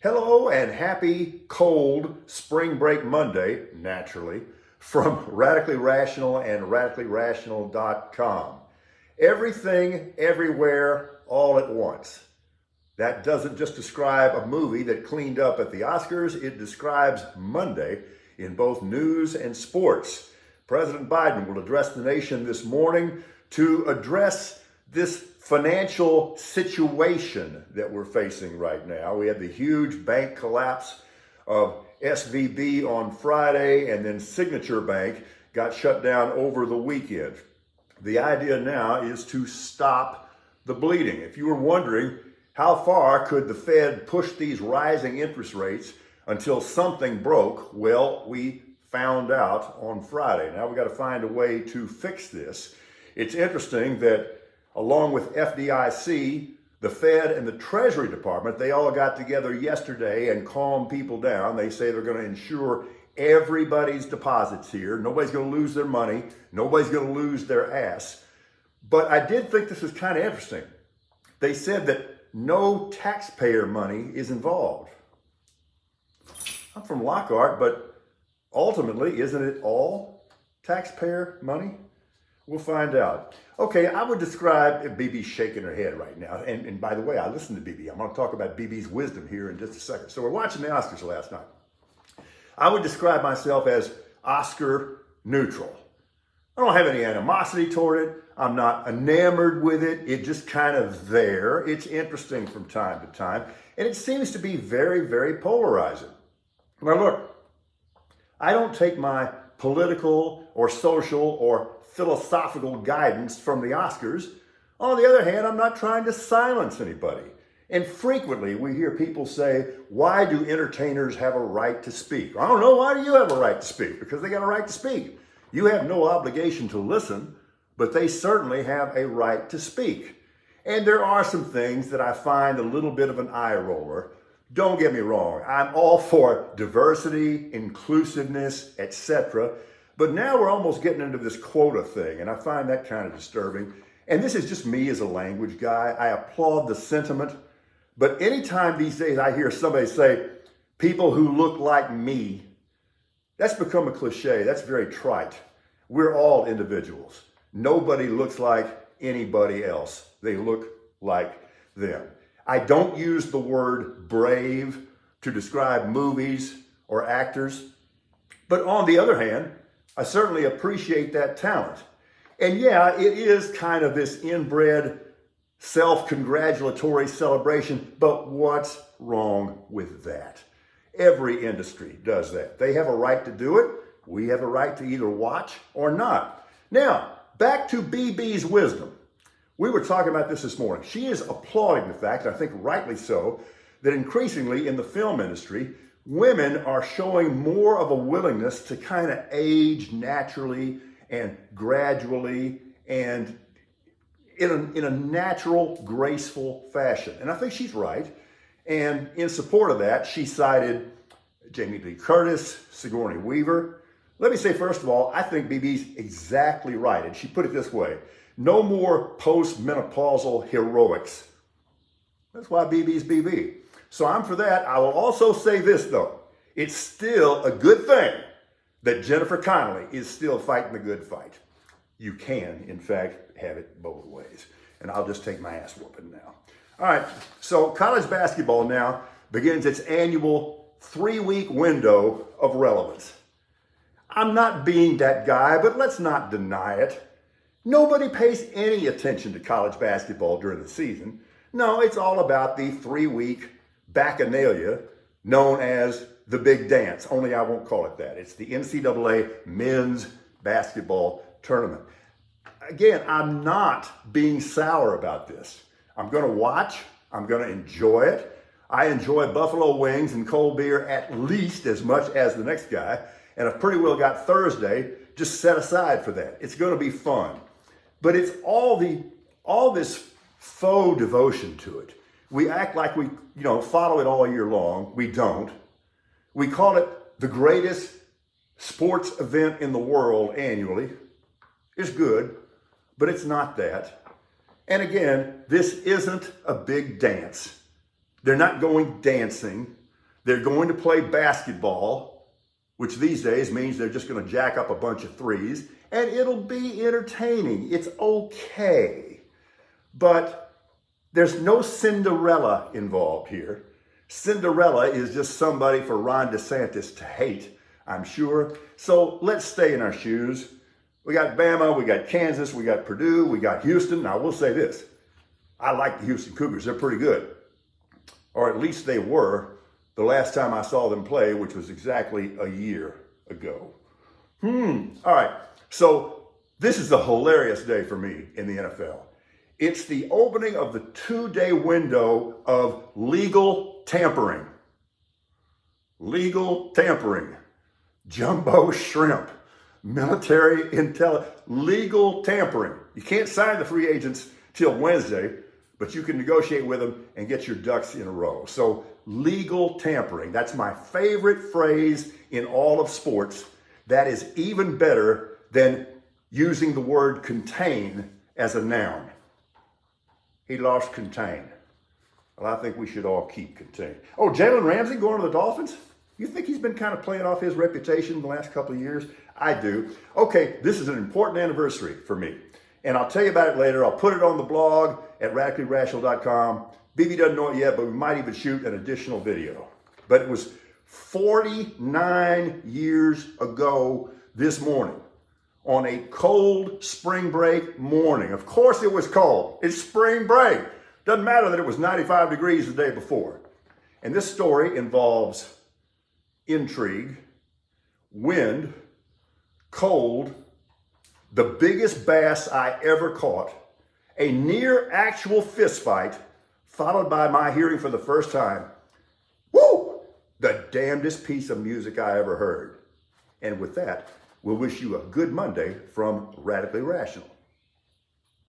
Hello and happy cold spring break Monday, naturally, from Radically Rational and radicallyrational.com. Everything, everywhere, all at once. That doesn't just describe a movie that cleaned up at the Oscars, it describes Monday in both news and sports. President Biden will address the nation this morning to address this financial situation that we're facing right now. We had the huge bank collapse of SVB on Friday, and then Signature Bank got shut down over the weekend. The idea now is to stop the bleeding. If you were wondering how far could the Fed push these rising interest rates until something broke, well, we found out on Friday. Now we got to find a way to fix this. It's interesting that along with FDIC, the Fed and the Treasury Department, they all got together yesterday and calmed people down. They say they're going to ensure everybody's deposits here. Nobody's going to lose their money. Nobody's going to lose their ass. But I did think this was kind of interesting. They said that no taxpayer money is involved. I'm from Lockhart, but ultimately, isn't it all taxpayer money? We'll find out. Okay, I would describe BB's shaking her head right now. And by the way, I listened to BB. I'm going to talk about BB's wisdom here in just a second. So we're watching the Oscars last night. I would describe myself as Oscar neutral. I don't have any animosity toward it. I'm not enamored with it. It's just kind of there. It's interesting from time to time. And it seems to be very, very polarizing. Now look, I don't take my political or social or philosophical guidance from the Oscars. On the other hand, I'm not trying to silence anybody. And frequently we hear people say, why do entertainers have a right to speak? I don't know, why do you have a right to speak? Because they got a right to speak. You have no obligation to listen, but they certainly have a right to speak. And there are some things that I find a little bit of an eye roller. Don't get me wrong, I'm all for diversity, inclusiveness, etc. But now we're almost getting into this quota thing, and I find that kind of disturbing. And this is just me as a language guy. I applaud the sentiment. But anytime these days I hear somebody say, people who look like me, that's become a cliche. That's very trite. We're all individuals. Nobody looks like anybody else. They look like them. I don't use the word brave to describe movies or actors. But on the other hand, I certainly appreciate that talent. And yeah, it is kind of this inbred self-congratulatory celebration, but what's wrong with that? Every industry does that. They have a right to do it. We have a right to either watch or not. Now, back to BB's wisdom. We were talking about this morning. She is applauding the fact, I think rightly so, that increasingly in the film industry, women are showing more of a willingness to kind of age naturally and gradually and in a natural, graceful fashion. And I think she's right. And in support of that, she cited Jamie Lee Curtis, Sigourney Weaver. Let me say, first of all, I think BB's exactly right. And she put it this way, no more post-menopausal heroics. That's why BB's BB. So I'm for that. I will also say this, though. It's still a good thing that Jennifer Connelly is still fighting the good fight. You can, in fact, have it both ways. And I'll just take my ass whooping now. All right, so college basketball now begins its annual 3-week window of relevance. I'm not being that guy, but let's not deny it. Nobody pays any attention to college basketball during the season. No, it's all about the 3-week bacchanalia known as the Big Dance, only I won't call it that. It's the NCAA men's basketball tournament. Again, I'm not being sour about this. I'm going to watch. I'm going to enjoy it. I enjoy buffalo wings and cold beer at least as much as the next guy. And I've pretty well got Thursday just set aside for that. It's going to be fun. But it's all this faux devotion to it. We act like we, follow it all year long. We don't. We call it the greatest sports event in the world annually. It's good, but it's not that. And again, this isn't a big dance. They're not going dancing. They're going to play basketball, which these days means they're just going to jack up a bunch of threes, and it'll be entertaining. It's okay. But there's no Cinderella involved here. Cinderella is just somebody for Ron DeSantis to hate, I'm sure. So let's stay in our shoes. We got Bama, we got Kansas, we got Purdue, we got Houston. Now, I will say this. I like the Houston Cougars. They're pretty good. Or at least they were the last time I saw them play, which was exactly a year ago. All right. So this is a hilarious day for me in the NFL. It's the opening of the 2-day window of legal tampering. Legal tampering. Jumbo shrimp. Military intelligence. Legal tampering. You can't sign the free agents till Wednesday, but you can negotiate with them and get your ducks in a row. So legal tampering. That's my favorite phrase in all of sports. That is even better than using the word contain as a noun. He lost contain. Well, I think we should all keep contain. Oh, Jalen Ramsey going to the Dolphins? You think he's been kind of playing off his reputation the last couple of years? I do. Okay, this is an important anniversary for me. And I'll tell you about it later. I'll put it on the blog at radicallyrational.com. BB doesn't know it yet, but we might even shoot an additional video. But it was 49 years ago this morning, on a cold spring break morning. Of course it was cold. It's spring break. Doesn't matter that it was 95 degrees the day before. And this story involves intrigue, wind, cold, the biggest bass I ever caught, a near actual fist fight, followed by my hearing for the first time, woo, the damnedest piece of music I ever heard. And with that, we'll wish you a good Monday from Radically Rational.